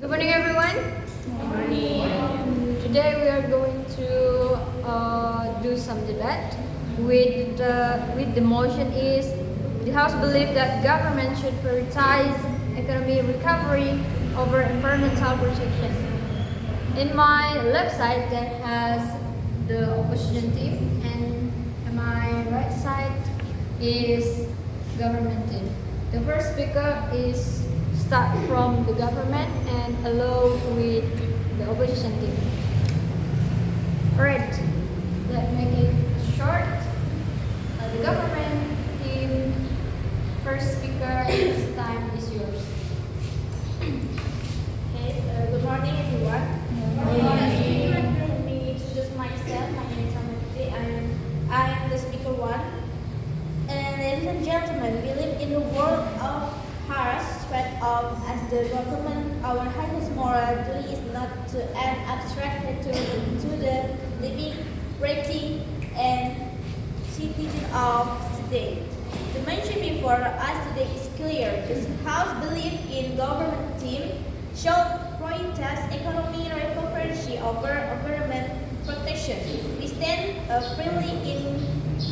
Good morning, everyone. Good morning. Today we are going to do some debate. With the motion is the House believes that government should prioritize economic recovery over environmental protection. In my left side, that has the opposition team, and on my right side is government team. The first speaker is start from the government and allow with the opposition team. Alright, let's make it short. The government team first speaker, this time is yours. Okay, good morning everyone. Let me introduce myself. My name is Amity. I'm the speaker one. And ladies and gentlemen, we live in a world of harsh threat of as the government. Our highest moral duty is not to add abstractly to the living, breathing, and citizen of today. The mention before us today is clear. This House belief in government team should prioritize economy recovery over environment protection. We stand freely in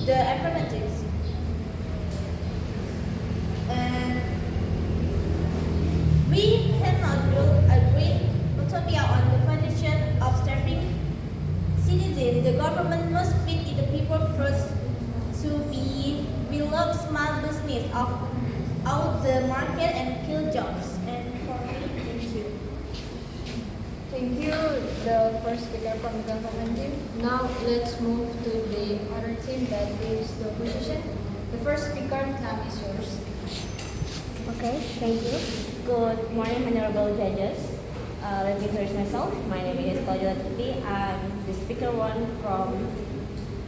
the affirmatives. And we cannot build a great utopia on the foundation of starving citizens. The government must feed the people first to be build small business of out the market and kill jobs. And for me, thank you. Thank you, the first speaker from the government team. Now let's move to the other team, that is the opposition. The first speaker, time is yours. Okay, thank you. Good morning, honorable judges. Let me introduce myself. My name is Claudia Tuti. I'm the speaker one from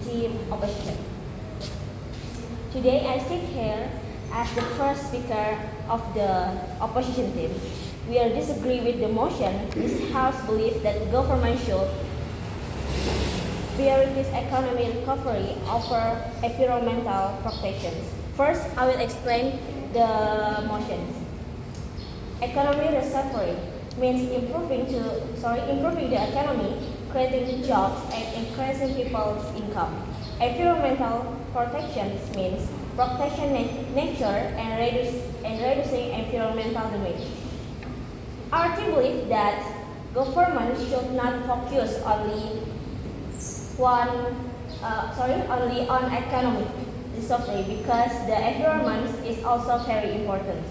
team opposition. Today I sit here as the first speaker of the opposition team. We are disagree with the motion. This House believes that the government should prioritize economic recovery over environmental protections. First, I will explain the motions. Economic recovery means improving the economy, creating jobs, and increasing people's income. Environmental protections means protecting nature and reducing environmental damage. Our team believes that government should not focus only on economic recovery because the environment is also very important.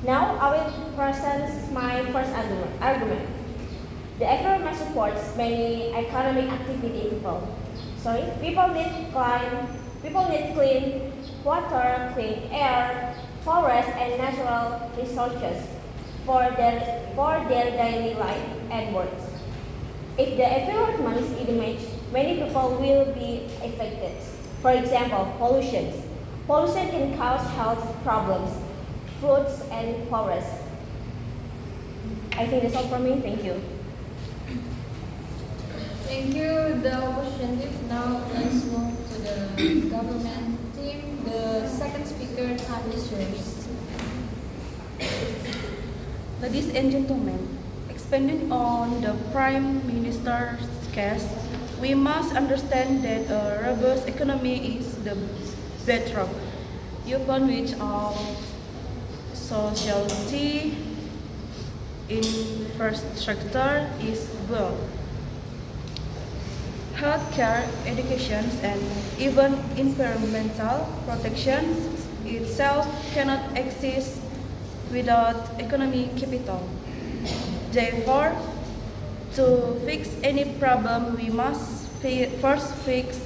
Now I will present my first argument. The environment supports many economic activity people. People need clean water, clean air, forests, and natural resources for their daily life and work. If the environment is damaged, many people will be affected. For example, pollution. Pollution can cause health problems, foods, and forests. I think that's all from me. Thank you. Thank you, the opposition team. Now let's move to the government team. The second speaker, time is yours. Ladies and gentlemen, expanding on the Prime Minister's case, we must understand that a robust economy is the bedrock upon which our society infrastructure is built. Healthcare, education, and even environmental protection itself cannot exist without economic capital. Therefore, to fix any problem, we must first fix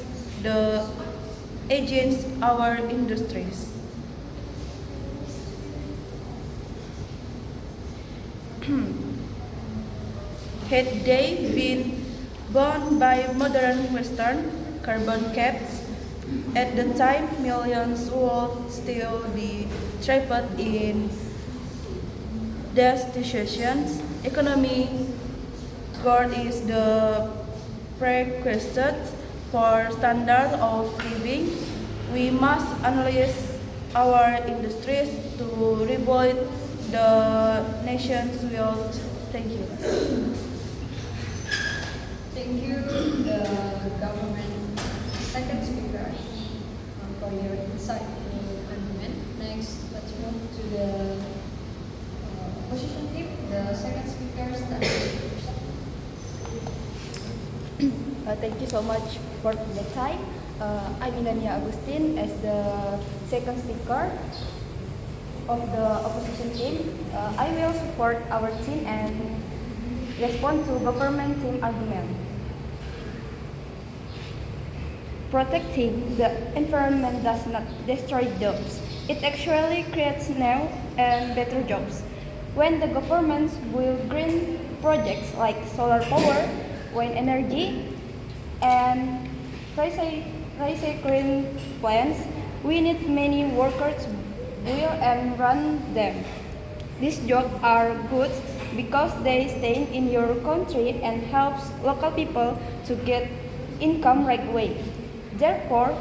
the agents our industries. Had they been born by modern Western carbon caps, at the time millions would still be trapped in destitution. Economic growth is the prerequisite for standard of living. We must analyze our industries to rebuild the nation's will. Thank you. Thank you, the government second speaker, for your insightful argument. Next, let's move to the opposition team. The second speaker, Thank you so much for the time. I'm Milania Agustin as the second speaker of the opposition team. I will support our team and respond to government team argument. Protecting the environment does not destroy jobs. It actually creates new and better jobs. When the government will green projects like solar power, wind energy, and recycling plants, we need many workers build and run them. These jobs are good because they stay in your country and helps local people to get income right away. Therefore,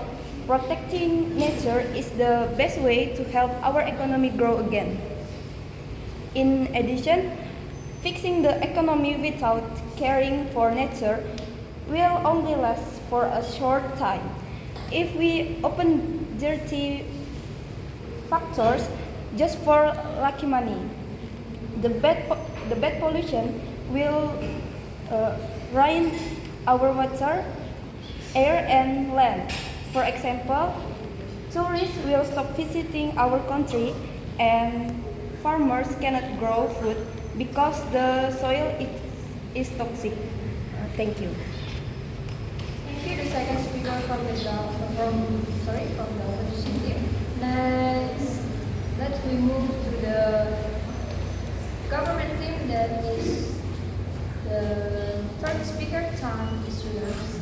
protecting nature is the best way to help our economy grow again. In addition, fixing the economy without caring for nature will only last for a short time. If we open dirty factors just for lucky money, the bad pollution will ruin our water, air, and land. For example, tourists will stop visiting our country and farmers cannot grow food because the soil is toxic. Thank you. Thank you, the second speaker from the opposition team. Next, let's we move to the government team. That is the third speaker. Time is yours.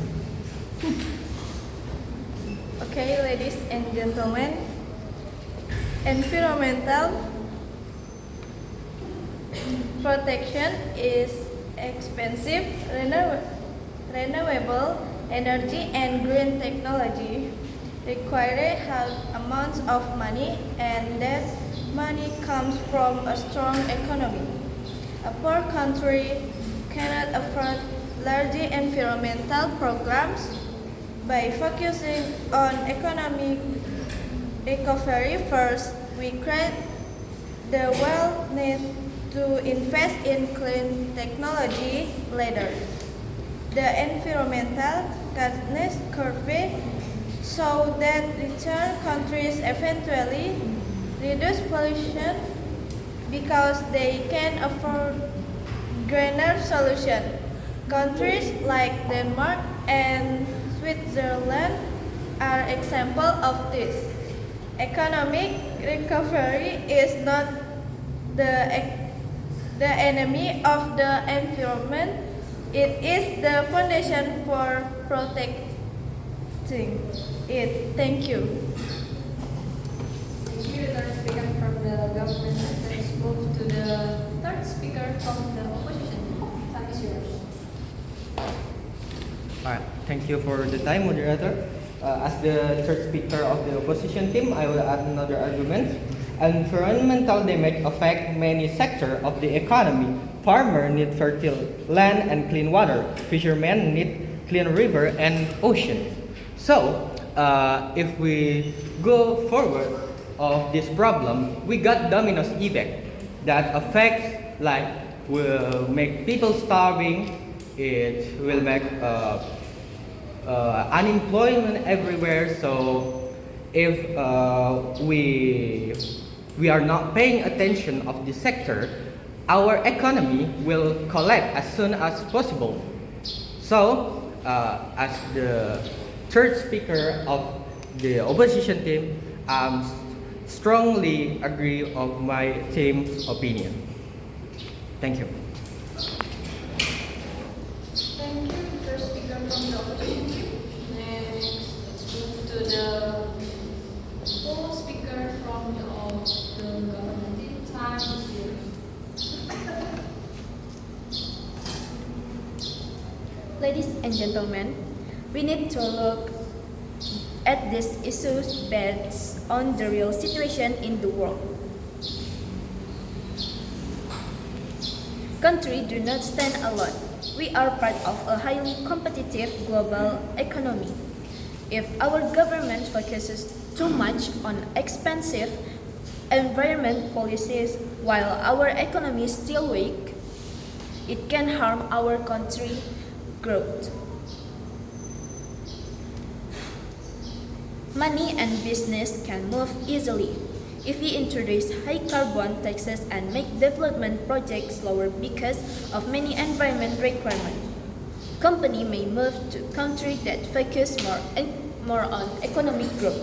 Okay, ladies and gentlemen, environmental protection is expensive, renewable energy and green technology require huge amounts of money, and that money comes from a strong economy. A poor country cannot afford large environmental programs. By focusing on economic recovery first, we create the wealth need to invest in clean technology later. The environmental goodness curve show that richer countries eventually reduce pollution because they can afford greener solutions. Countries like Denmark and Switzerland are examples of this. Economic recovery is not the enemy of the environment. It is the foundation for protecting it. Thank you. Thank you, the third speaker from the government. Let's move to the third speaker from the opposition. Time is yours. Alright, thank you for the time, moderator. As the third speaker of the opposition team, I will add another argument. Environmental damage affect many sectors of the economy. Farmers need fertile land and clean water. Fishermen need clean river and ocean. So, if we go forward of this problem, we got dominoes effect that affects like will make people starving. It will make unemployment everywhere. So if we are not paying attention of this sector, our economy will collapse as soon as possible. So as the third speaker of the opposition team, I strongly agree of my team's opinion. Thank you. Thank you, the first speaker from the opposition team. Next, let's move to the full speaker from the government team. Time is yours. Ladies and gentlemen, we need to look at these issues based on the real situation in the world. Countries do not stand alone. We are part of a highly competitive global economy. If our government focuses too much on expensive environment policies while our economy is still weak, it can harm our country growth. Money and business can move easily if we introduce high carbon taxes and make development projects slower because of many environment requirements. Company may move to countries that focus more on economic growth.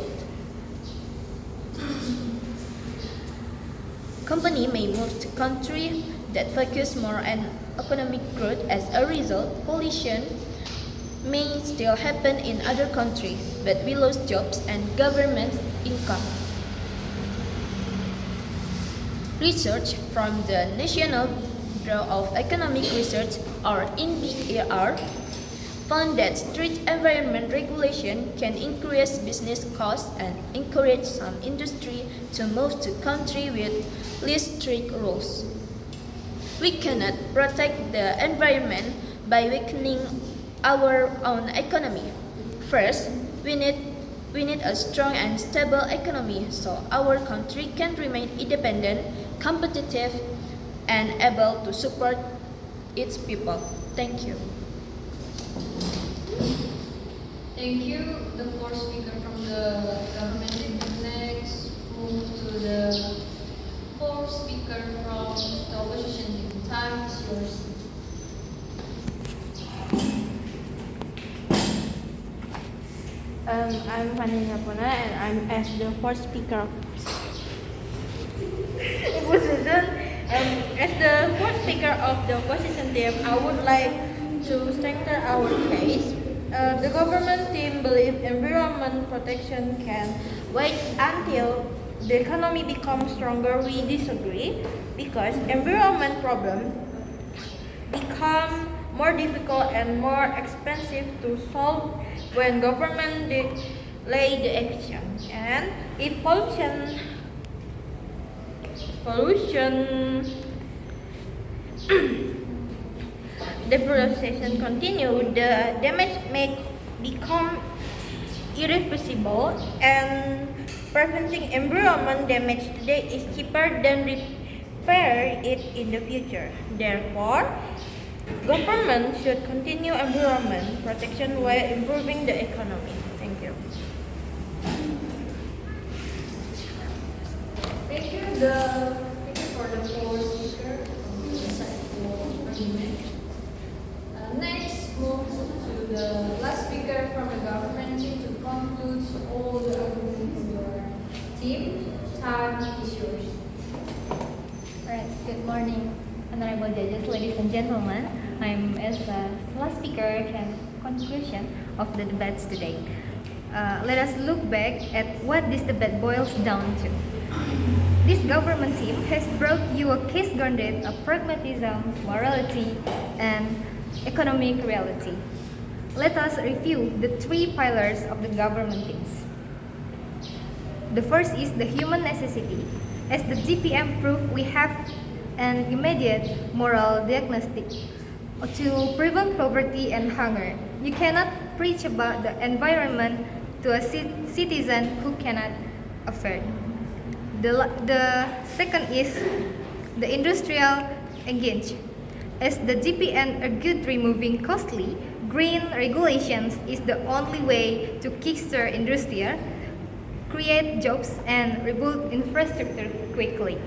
Company may move to countries that focus more on economic growth. As a result, pollution may still happen in other countries, but we lose jobs and government income. Research from the National Bureau of Economic Research, or NBER, found that strict environment regulation can increase business costs and encourage some industry to move to countries with less strict rules. We cannot protect the environment by weakening our own economy. First, we need a strong and stable economy so our country can remain independent, competitive, and able to support its people. Thank you. Thank you. The fourth speaker from the government. Next, move to the fourth speaker from the opposition team. Time is yours. I'm Fanny Napona and I'm as the fourth speaker. As the fourth speaker of the opposition team, I would like to strengthen our case. The government team believes environment protection can wait until the economy becomes stronger. We disagree because environment problems become more difficult and more expensive to solve when government delay the action. And if pollution deforestation continue, the damage may become irreversible, and preventing environment damage today is cheaper than repair it in the future. Therefore, government should continue environment protection while improving the economy. Thank you. Thank you. Thank you for the fourth speaker from the side for argument. Next, move to the last speaker from the government team to conclude all the arguments from your team. Time is yours. Alright, good morning, honorable judges, ladies and gentlemen. I'm as the last speaker can conclusion of the debates today. Let us look back at what this debate boils down to. This government team has brought you a case grounded of pragmatism, morality, and economic reality. Let us review the three pillars of the government teams. The first is the human necessity. As the GPM proved, we have an immediate moral diagnostic to prevent poverty and hunger. You cannot preach about the environment to a citizen who cannot afford. The second is the industrial engage. As the GPN argued, removing costly green regulations is the only way to kickstart industry, create jobs, and rebuild infrastructure quickly.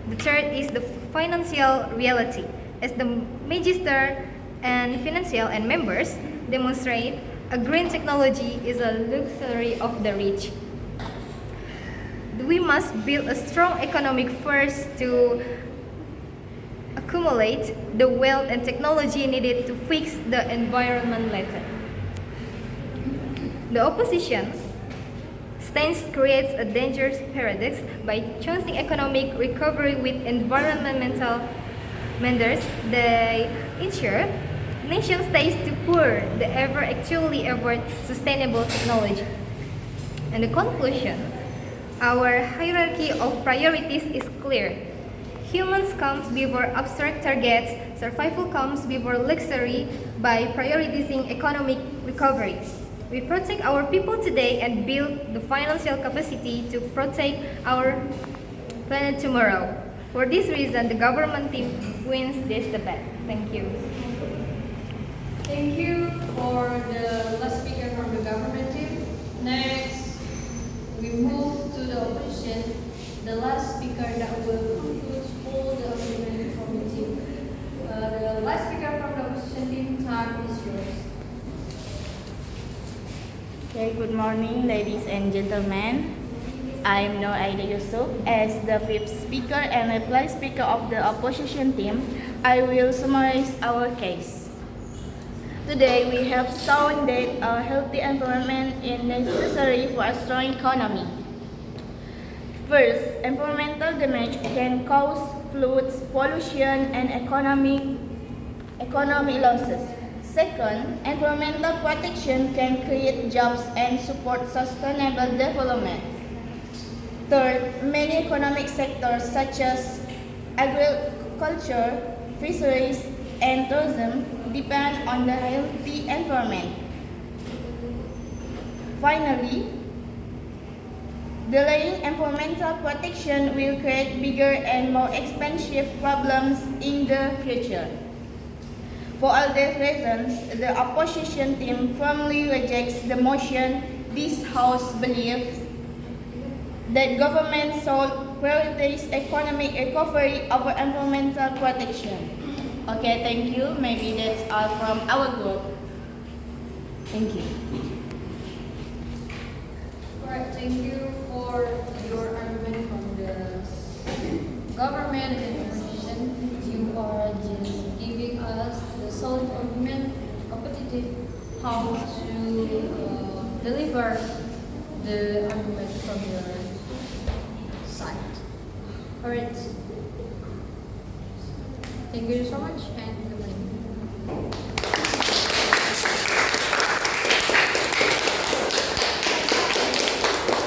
The third is the financial reality. As the Magister and Financial and members demonstrate, a green technology is a luxury of the rich. We must build a strong economic first to accumulate the wealth and technology needed to fix the environment later. The opposition stance creates a dangerous paradox by choosing economic recovery with environmental measures. They ensure nation states too poor that ever actually avoid sustainable technology. And the conclusion, our hierarchy of priorities is clear. Humans comes before abstract targets, survival comes before luxury by prioritizing economic recovery. We protect our people today and build the financial capacity to protect our planet tomorrow. For this reason, the government team wins this debate. Thank you. Thank you for the last speaker from the government team. Next, we move to the opposition. The last speaker that will conclude all the argument from the team. The last speaker from the opposition team, time is yours. Okay, good morning, ladies and gentlemen. I'm Nur Aida Yusuf. As the fifth speaker and reply speaker of the opposition team, I will summarize our case. Today, we have shown that a healthy environment is necessary for a strong economy. First, environmental damage can cause floods, pollution, and economic losses. Second, environmental protection can create jobs and support sustainable development. Third, many economic sectors such as agriculture, fisheries, and tourism depend on the healthy environment. Finally, delaying environmental protection will create bigger and more expensive problems in the future. For all these reasons, the opposition team firmly rejects the motion. This House believes that government should prioritize economic recovery over environmental protection. Okay, thank you. Maybe that's all from our group. Thank you. Alright, thank you for your argument from the government and opposition. You are just giving us the solid argument, competitive, how to deliver the argument from your side. Alright. Thank you so much and